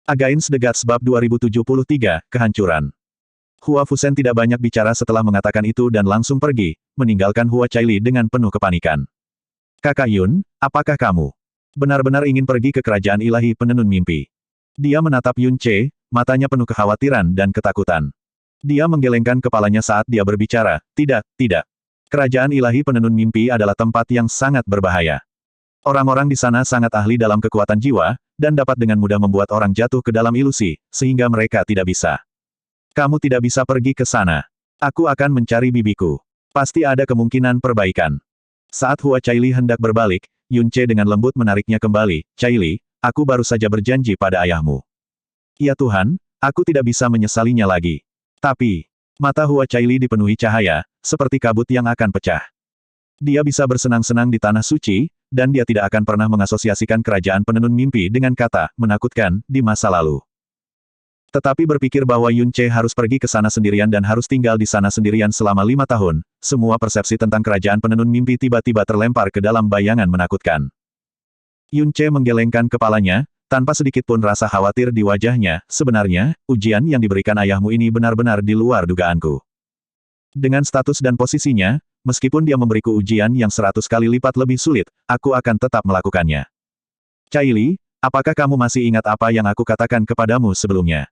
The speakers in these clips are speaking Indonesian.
Against the Gods Bab 2073, Kehancuran. Hua Fusen tidak banyak bicara setelah mengatakan itu dan langsung pergi, meninggalkan Hua Caili dengan penuh kepanikan. Kakak Yun, apakah kamu benar-benar ingin pergi ke kerajaan ilahi penenun mimpi? Dia menatap Yun Ce, matanya penuh kekhawatiran dan ketakutan. Dia menggelengkan kepalanya saat dia berbicara, tidak, tidak. Kerajaan ilahi penenun mimpi adalah tempat yang sangat berbahaya. Orang-orang di sana sangat ahli dalam kekuatan jiwa, dan dapat dengan mudah membuat orang jatuh ke dalam ilusi, sehingga mereka tidak bisa. Kamu tidak bisa pergi ke sana. Aku akan mencari bibiku. Pasti ada kemungkinan perbaikan. Saat Hua Caili hendak berbalik, Yun Ce dengan lembut menariknya kembali. Caili, aku baru saja berjanji pada ayahmu. Ya Tuhan, aku tidak bisa menyesalinya lagi. Tapi, mata Hua Caili dipenuhi cahaya, seperti kabut yang akan pecah. Dia bisa bersenang-senang di tanah suci, dan dia tidak akan pernah mengasosiasikan kerajaan penenun mimpi dengan kata menakutkan di masa lalu. Tetapi berpikir bahwa Yun Ce harus pergi ke sana sendirian dan harus tinggal di sana sendirian selama 5 tahun, semua persepsi tentang kerajaan penenun mimpi tiba-tiba terlempar ke dalam bayangan menakutkan. Yun Ce menggelengkan kepalanya, tanpa sedikit pun rasa khawatir di wajahnya. Sebenarnya, ujian yang diberikan ayahmu ini benar-benar di luar dugaanku. Dengan status dan posisinya, meskipun dia memberiku ujian yang 100 kali lipat lebih sulit, aku akan tetap melakukannya. Caili, apakah kamu masih ingat apa yang aku katakan kepadamu sebelumnya?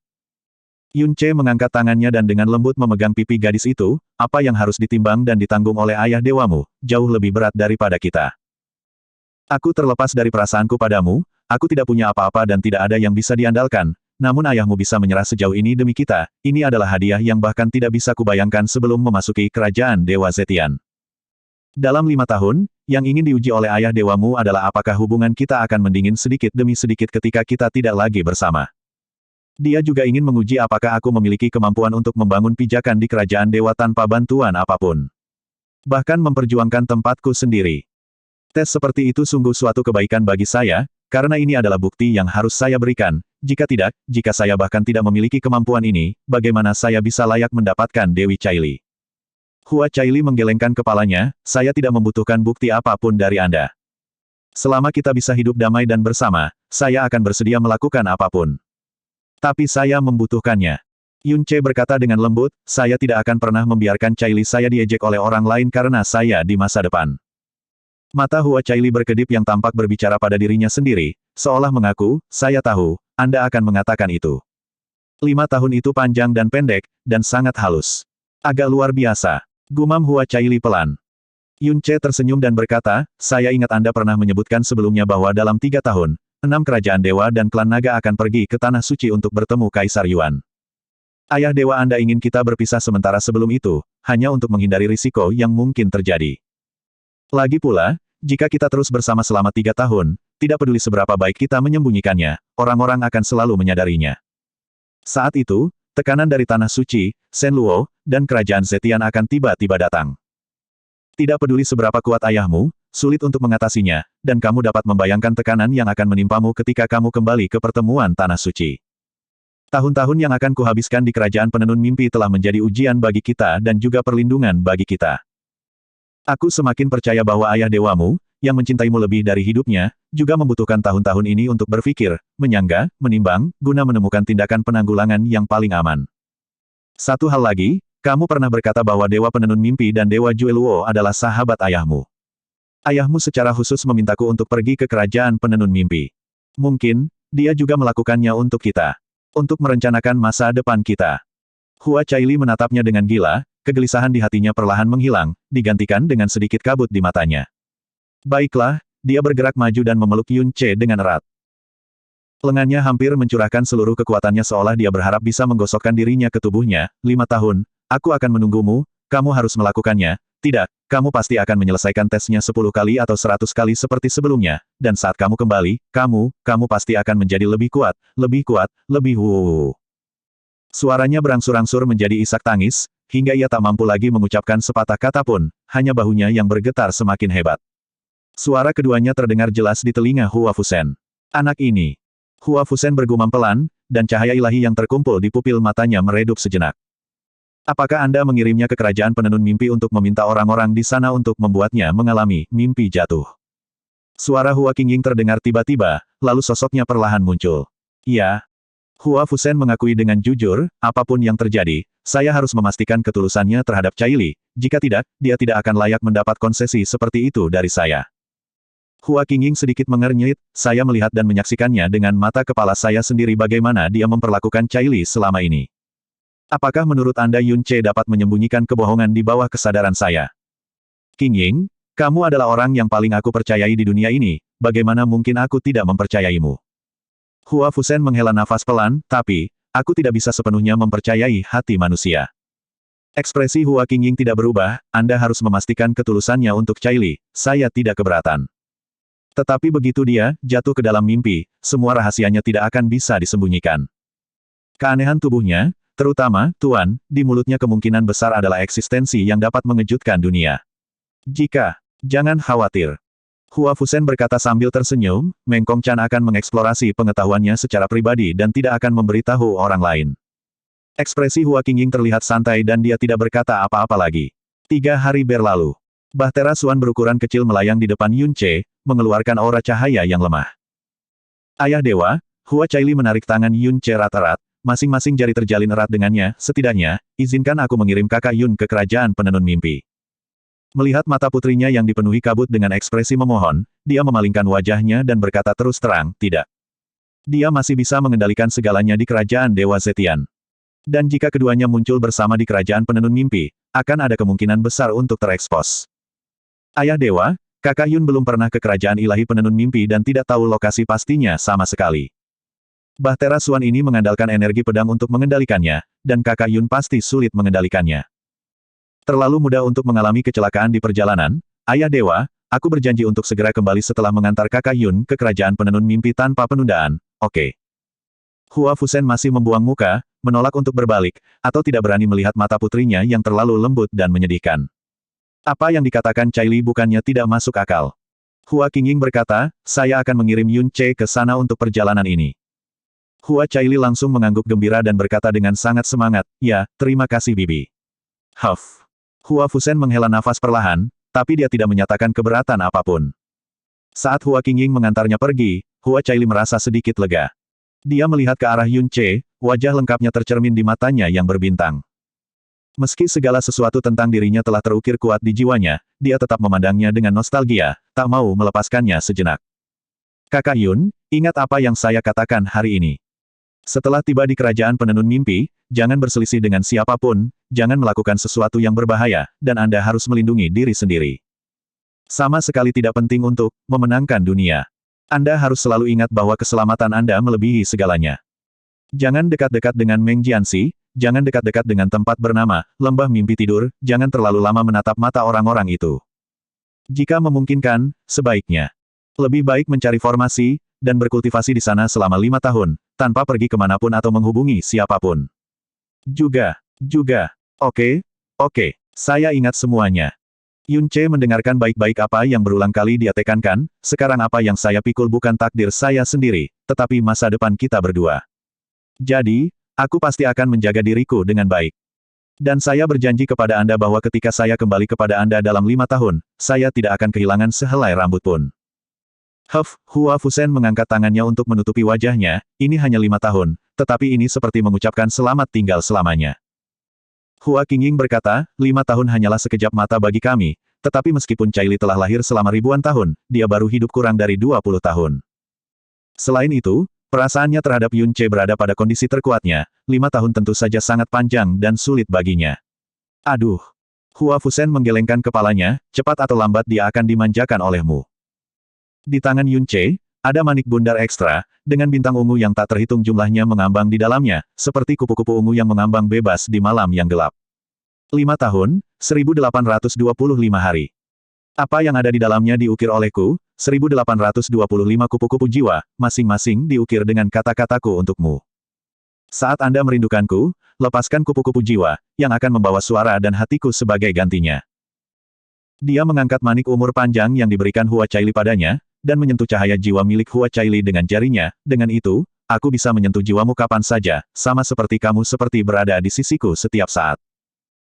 Yun Ce mengangkat tangannya dan dengan lembut memegang pipi gadis itu, apa yang harus ditimbang dan ditanggung oleh ayah dewamu, jauh lebih berat daripada kita. Aku terlepas dari perasaanku padamu, aku tidak punya apa-apa dan tidak ada yang bisa diandalkan, namun ayahmu bisa menyerah sejauh ini demi kita, ini adalah hadiah yang bahkan tidak bisa kubayangkan sebelum memasuki kerajaan Dewa Zetian. Dalam 5 tahun, yang ingin diuji oleh ayah dewamu adalah apakah hubungan kita akan mendingin sedikit demi sedikit ketika kita tidak lagi bersama. Dia juga ingin menguji apakah aku memiliki kemampuan untuk membangun pijakan di kerajaan dewa tanpa bantuan apapun. Bahkan memperjuangkan tempatku sendiri. Tes seperti itu sungguh suatu kebaikan bagi saya, karena ini adalah bukti yang harus saya berikan. Jika tidak, jika saya bahkan tidak memiliki kemampuan ini, bagaimana saya bisa layak mendapatkan Dewi Caili? Hua Caili menggelengkan kepalanya, saya tidak membutuhkan bukti apapun dari Anda. Selama kita bisa hidup damai dan bersama, saya akan bersedia melakukan apapun. Tapi saya membutuhkannya. Yun Ce berkata dengan lembut, saya tidak akan pernah membiarkan Caili saya diejek oleh orang lain karena saya di masa depan. Mata Hua Caili berkedip yang tampak berbicara pada dirinya sendiri, seolah mengaku, saya tahu, Anda akan mengatakan itu. 5 tahun itu panjang dan pendek, dan sangat halus. Agak luar biasa. Gumam Hua Caili pelan. Yun Ce tersenyum dan berkata, saya ingat Anda pernah menyebutkan sebelumnya bahwa dalam 3 tahun, 6 kerajaan dewa dan klan naga akan pergi ke Tanah Suci untuk bertemu Kaisar Yuan. Ayah dewa Anda ingin kita berpisah sementara sebelum itu, hanya untuk menghindari risiko yang mungkin terjadi. Lagi pula, jika kita terus bersama selama 3 tahun, tidak peduli seberapa baik kita menyembunyikannya, orang-orang akan selalu menyadarinya. Saat itu, tekanan dari Tanah Suci, Shen Luo, dan Kerajaan Zetian akan tiba-tiba datang. Tidak peduli seberapa kuat ayahmu, sulit untuk mengatasinya, dan kamu dapat membayangkan tekanan yang akan menimpamu ketika kamu kembali ke pertemuan Tanah Suci. Tahun-tahun yang akan kuhabiskan di kerajaan penenun mimpi telah menjadi ujian bagi kita dan juga perlindungan bagi kita. Aku semakin percaya bahwa ayah dewamu, yang mencintaimu lebih dari hidupnya, juga membutuhkan tahun-tahun ini untuk berpikir, menyangga, menimbang, guna menemukan tindakan penanggulangan yang paling aman. Satu hal lagi, kamu pernah berkata bahwa Dewa Penenun Mimpi dan Dewa Jueluo adalah sahabat ayahmu. Ayahmu secara khusus memintaku untuk pergi ke kerajaan penenun mimpi. Mungkin, dia juga melakukannya untuk kita. Untuk merencanakan masa depan kita. Hua Caili menatapnya dengan gila, kegelisahan di hatinya perlahan menghilang, digantikan dengan sedikit kabut di matanya. Baiklah, dia bergerak maju dan memeluk Yun Ce dengan erat. Lengannya hampir mencurahkan seluruh kekuatannya seolah dia berharap bisa menggosokkan dirinya ke tubuhnya. 5 tahun, aku akan menunggumu, kamu harus melakukannya. Tidak, kamu pasti akan menyelesaikan tesnya 10 kali atau 100 kali seperti sebelumnya, dan saat kamu kembali, kamu pasti akan menjadi lebih kuat, lebih Suaranya berangsur-angsur menjadi isak tangis, hingga ia tak mampu lagi mengucapkan sepatah kata pun, hanya bahunya yang bergetar semakin hebat. Suara keduanya terdengar jelas di telinga Hua Fusen. Anak ini. Hua Fusen bergumam pelan, dan cahaya ilahi yang terkumpul di pupil matanya meredup sejenak. Apakah Anda mengirimnya ke kerajaan penenun mimpi untuk meminta orang-orang di sana untuk membuatnya mengalami mimpi jatuh? Suara Hua Qingying terdengar tiba-tiba, lalu sosoknya perlahan muncul. Iya. Hua Fusen mengakui dengan jujur, apapun yang terjadi, saya harus memastikan ketulusannya terhadap Chai Li. Jika tidak, dia tidak akan layak mendapat konsesi seperti itu dari saya. Hua Qingying sedikit mengernyit, saya melihat dan menyaksikannya dengan mata kepala saya sendiri bagaimana dia memperlakukan Chai Li selama ini. Apakah menurut Anda Yun Ce dapat menyembunyikan kebohongan di bawah kesadaran saya? Qingying, kamu adalah orang yang paling aku percayai di dunia ini, bagaimana mungkin aku tidak mempercayaimu? Hua Fusen menghela nafas pelan, tapi, aku tidak bisa sepenuhnya mempercayai hati manusia. Ekspresi Hua Qingying tidak berubah, Anda harus memastikan ketulusannya untuk Chai Li, saya tidak keberatan. Tetapi begitu dia jatuh ke dalam mimpi, semua rahasianya tidak akan bisa disembunyikan. Keanehan tubuhnya, terutama, Tuan, di mulutnya kemungkinan besar adalah eksistensi yang dapat mengejutkan dunia. Jangan khawatir. Hua Fusen berkata sambil tersenyum, Meng Kongchan akan mengeksplorasi pengetahuannya secara pribadi dan tidak akan memberitahu orang lain. Ekspresi Hua Qingying terlihat santai dan dia tidak berkata apa-apa lagi. 3 hari berlalu. Bahtera Suan berukuran kecil melayang di depan Yun Ce, mengeluarkan aura cahaya yang lemah. Ayah Dewa, Hua Caili menarik tangan Yun Ce erat-erat, masing-masing jari terjalin erat dengannya, setidaknya, izinkan aku mengirim kakak Yun ke kerajaan penenun mimpi. Melihat mata putrinya yang dipenuhi kabut dengan ekspresi memohon, dia memalingkan wajahnya dan berkata terus terang, tidak. Dia masih bisa mengendalikan segalanya di kerajaan Dewa Zetian. Dan jika keduanya muncul bersama di kerajaan penenun mimpi, akan ada kemungkinan besar untuk terekspos. Ayah Dewa, kakak Yun belum pernah ke kerajaan ilahi penenun mimpi dan tidak tahu lokasi pastinya sama sekali. Bahtera Suan ini mengandalkan energi pedang untuk mengendalikannya, dan kakak Yun pasti sulit mengendalikannya. Terlalu mudah untuk mengalami kecelakaan di perjalanan, Ayah Dewa, aku berjanji untuk segera kembali setelah mengantar kakak Yun ke kerajaan penenun mimpi tanpa penundaan, oke. Hua Fusen masih membuang muka, menolak untuk berbalik, atau tidak berani melihat mata putrinya yang terlalu lembut dan menyedihkan. Apa yang dikatakan Chai Li bukannya tidak masuk akal. Hua Qingying berkata, saya akan mengirim Yun Ce ke sana untuk perjalanan ini. Hua Chai Li langsung mengangguk gembira dan berkata dengan sangat semangat, ya, terima kasih Bibi. Huff. Hua Fusen menghela nafas perlahan, tapi dia tidak menyatakan keberatan apapun. Saat Hua Qingying mengantarnya pergi, Hua Chai Li merasa sedikit lega. Dia melihat ke arah Yun Ce, wajah lengkapnya tercermin di matanya yang berbintang. Meski segala sesuatu tentang dirinya telah terukir kuat di jiwanya, dia tetap memandangnya dengan nostalgia, tak mau melepaskannya sejenak. Kakak Yun, ingat apa yang saya katakan hari ini. Setelah tiba di kerajaan penenun mimpi, jangan berselisih dengan siapapun, jangan melakukan sesuatu yang berbahaya, dan Anda harus melindungi diri sendiri. Sama sekali tidak penting untuk memenangkan dunia. Anda harus selalu ingat bahwa keselamatan Anda melebihi segalanya. Jangan dekat-dekat dengan Meng Jianxi, jangan dekat-dekat dengan tempat bernama Lembah Mimpi Tidur, jangan terlalu lama menatap mata orang-orang itu. Jika memungkinkan, sebaiknya lebih baik mencari formasi, dan berkultivasi di sana selama 5 tahun, tanpa pergi kemanapun atau menghubungi siapapun. Juga, oke, saya ingat semuanya. Yun Ce mendengarkan baik-baik apa yang berulang kali dia tekankan, sekarang apa yang saya pikul bukan takdir saya sendiri, tetapi masa depan kita berdua. Jadi, aku pasti akan menjaga diriku dengan baik. Dan saya berjanji kepada Anda bahwa ketika saya kembali kepada Anda dalam 5 tahun, saya tidak akan kehilangan sehelai rambut pun. Huff, Hua Fusen mengangkat tangannya untuk menutupi wajahnya, ini hanya 5 tahun, tetapi ini seperti mengucapkan selamat tinggal selamanya. Hua Qingying berkata, 5 tahun hanyalah sekejap mata bagi kami, tetapi meskipun Chai Li telah lahir selama ribuan tahun, dia baru hidup kurang dari 20 tahun. Selain itu, perasaannya terhadap Yun Ce berada pada kondisi terkuatnya, 5 tahun tentu saja sangat panjang dan sulit baginya. Aduh. Hua Fusen menggelengkan kepalanya, cepat atau lambat dia akan dimanjakan olehmu. Di tangan Yun Ce, ada manik bundar ekstra, dengan bintang ungu yang tak terhitung jumlahnya mengambang di dalamnya, seperti kupu-kupu ungu yang mengambang bebas di malam yang gelap. 5 tahun, 1825 hari. Apa yang ada di dalamnya diukir olehku, 1825 kupu-kupu jiwa, masing-masing diukir dengan kata-kataku untukmu. Saat Anda merindukanku, lepaskan kupu-kupu jiwa, yang akan membawa suara dan hatiku sebagai gantinya. Dia mengangkat manik umur panjang yang diberikan Hua Chai Li padanya, dan menyentuh cahaya jiwa milik Hua Chai Li dengan jarinya, dengan itu, aku bisa menyentuh jiwamu kapan saja, sama seperti kamu seperti berada di sisiku setiap saat.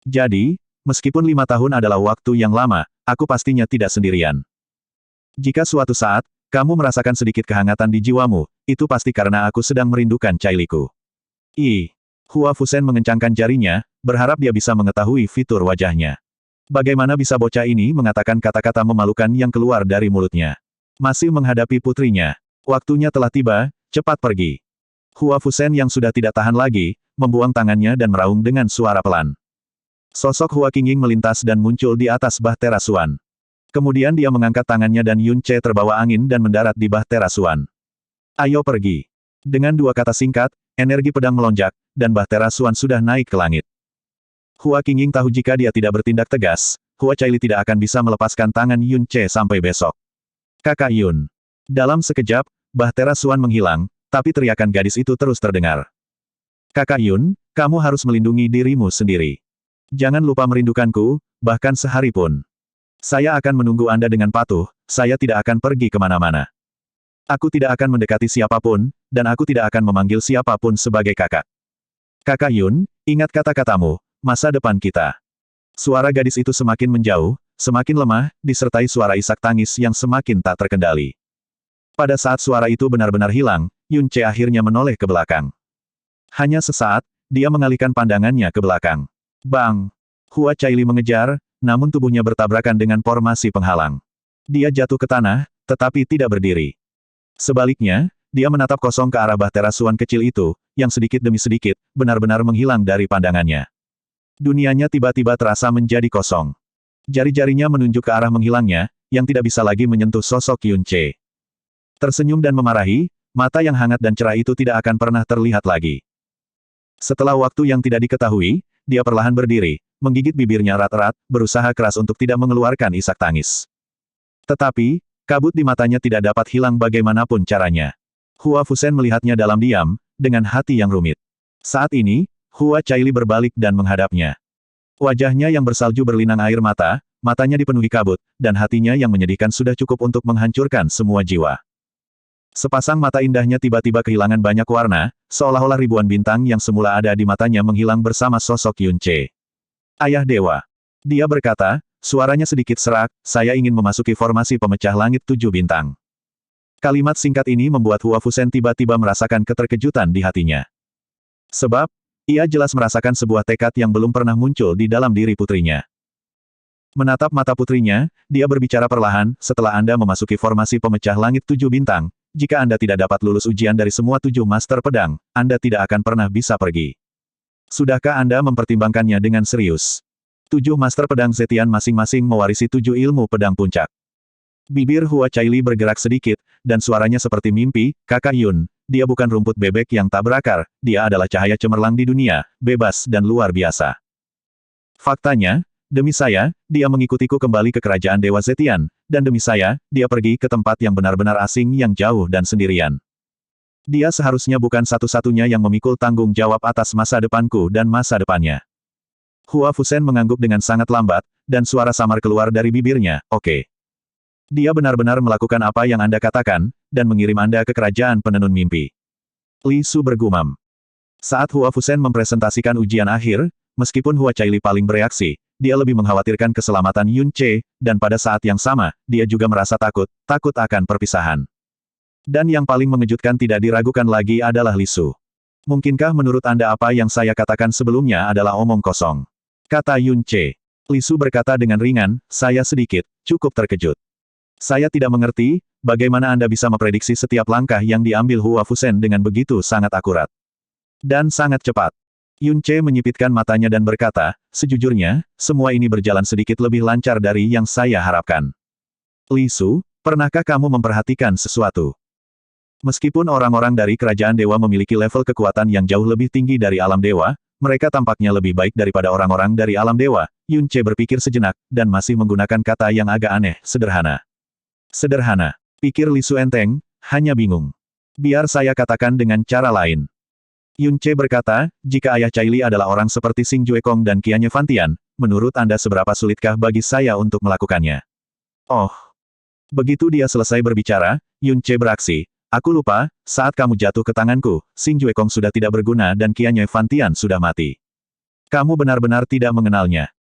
Jadi, meskipun 5 tahun adalah waktu yang lama, aku pastinya tidak sendirian. Jika suatu saat, kamu merasakan sedikit kehangatan di jiwamu, itu pasti karena aku sedang merindukan Chai Li-ku. Hua Fusen mengencangkan jarinya, berharap dia bisa mengetahui fitur wajahnya. Bagaimana bisa bocah ini mengatakan kata-kata memalukan yang keluar dari mulutnya? Masih menghadapi putrinya. Waktunya telah tiba, cepat pergi. Hua Fusen yang sudah tidak tahan lagi, membuang tangannya dan meraung dengan suara pelan. Sosok Hua Qingying melintas dan muncul di atas Bahtera Suan. Kemudian dia mengangkat tangannya dan Yun Ce terbawa angin dan mendarat di Bahtera Suan. Ayo pergi. Dengan dua kata singkat, energi pedang melonjak, dan Bahtera Suan sudah naik ke langit. Hua Qingying tahu jika dia tidak bertindak tegas, Hua Caili tidak akan bisa melepaskan tangan Yun Ce sampai besok. Kakak Yun. Dalam sekejap, Bahtera Suan menghilang, tapi teriakan gadis itu terus terdengar. Kakak Yun, kamu harus melindungi dirimu sendiri. Jangan lupa merindukanku, bahkan sehari pun. Saya akan menunggu Anda dengan patuh, saya tidak akan pergi kemana-mana. Aku tidak akan mendekati siapapun, dan aku tidak akan memanggil siapapun sebagai kakak. Kakak Yun, ingat kata-katamu, masa depan kita. Suara gadis itu semakin menjauh, semakin lemah, disertai suara isak tangis yang semakin tak terkendali. Pada saat suara itu benar-benar hilang, Yun Ce akhirnya menoleh ke belakang. Hanya sesaat, dia mengalihkan pandangannya ke belakang. Bang! Hua Caili mengejar, namun tubuhnya bertabrakan dengan formasi penghalang. Dia jatuh ke tanah, tetapi tidak berdiri. Sebaliknya, dia menatap kosong ke arah Bahtera Suan kecil itu, yang sedikit demi sedikit, benar-benar menghilang dari pandangannya. Dunianya tiba-tiba terasa menjadi kosong. Jari-jarinya menunjuk ke arah menghilangnya, yang tidak bisa lagi menyentuh sosok Yun Ce. Tersenyum dan memarahi, mata yang hangat dan cerah itu tidak akan pernah terlihat lagi. Setelah waktu yang tidak diketahui, dia perlahan berdiri, menggigit bibirnya erat-erat, berusaha keras untuk tidak mengeluarkan isak tangis. Tetapi, kabut di matanya tidak dapat hilang bagaimanapun caranya. Hua Fusen melihatnya dalam diam, dengan hati yang rumit. Saat ini, Hua Caili berbalik dan menghadapnya. Wajahnya yang bersalju berlinang air mata, matanya dipenuhi kabut, dan hatinya yang menyedihkan sudah cukup untuk menghancurkan semua jiwa. Sepasang mata indahnya tiba-tiba kehilangan banyak warna, seolah-olah ribuan bintang yang semula ada di matanya menghilang bersama sosok Yun Ce. Ayah Dewa. Dia berkata, suaranya sedikit serak, saya ingin memasuki formasi pemecah langit 7 bintang. Kalimat singkat ini membuat Hua Fusen tiba-tiba merasakan keterkejutan di hatinya. Sebab, ia jelas merasakan sebuah tekad yang belum pernah muncul di dalam diri putrinya. Menatap mata putrinya, dia berbicara perlahan, setelah Anda memasuki formasi pemecah langit 7 bintang, jika Anda tidak dapat lulus ujian dari semua 7 master pedang, Anda tidak akan pernah bisa pergi. Sudahkah Anda mempertimbangkannya dengan serius? 7 master pedang Zetian masing-masing mewarisi 7 ilmu pedang puncak. Bibir Hua Caili bergerak sedikit, dan suaranya seperti mimpi, Kakak Yun, dia bukan rumput bebek yang tak berakar, dia adalah cahaya cemerlang di dunia, bebas dan luar biasa. Faktanya, demi saya, dia mengikutiku kembali ke kerajaan Dewa Zetian, dan demi saya, dia pergi ke tempat yang benar-benar asing yang jauh dan sendirian. Dia seharusnya bukan satu-satunya yang memikul tanggung jawab atas masa depanku dan masa depannya. Hua Fusen mengangguk dengan sangat lambat, dan suara samar keluar dari bibirnya, oke. Dia benar-benar melakukan apa yang Anda katakan, dan mengirim Anda ke kerajaan penenun mimpi. Li Su bergumam. Saat Hua Fusen mempresentasikan ujian akhir, meskipun Hua Caili paling bereaksi, dia lebih mengkhawatirkan keselamatan Yun Ce, dan pada saat yang sama, dia juga merasa takut akan perpisahan. Dan yang paling mengejutkan tidak diragukan lagi adalah Li Su. Mungkinkah menurut Anda apa yang saya katakan sebelumnya adalah omong kosong? Kata Yun Ce. Li Su berkata dengan ringan, saya sedikit, cukup terkejut. Saya tidak mengerti, bagaimana Anda bisa memprediksi setiap langkah yang diambil Hua Fusen dengan begitu sangat akurat. Dan sangat cepat. Yun Ce menyipitkan matanya dan berkata, sejujurnya, semua ini berjalan sedikit lebih lancar dari yang saya harapkan. Li Su, pernahkah kamu memperhatikan sesuatu? Meskipun orang-orang dari kerajaan dewa memiliki level kekuatan yang jauh lebih tinggi dari alam dewa, mereka tampaknya lebih baik daripada orang-orang dari alam dewa. Yun Ce berpikir sejenak, dan masih menggunakan kata yang agak aneh, sederhana. Sederhana. Pikir Li Su enteng, hanya bingung. Biar saya katakan dengan cara lain. Yun Ce berkata, jika Ayah Caili adalah orang seperti Xing Juekong dan Qianye Fantian, menurut Anda seberapa sulitkah bagi saya untuk melakukannya? Oh. Begitu dia selesai berbicara, Yun Ce beraksi. Aku lupa, saat kamu jatuh ke tanganku, Xing Juekong sudah tidak berguna dan Qianye Fantian sudah mati. Kamu benar-benar tidak mengenalnya.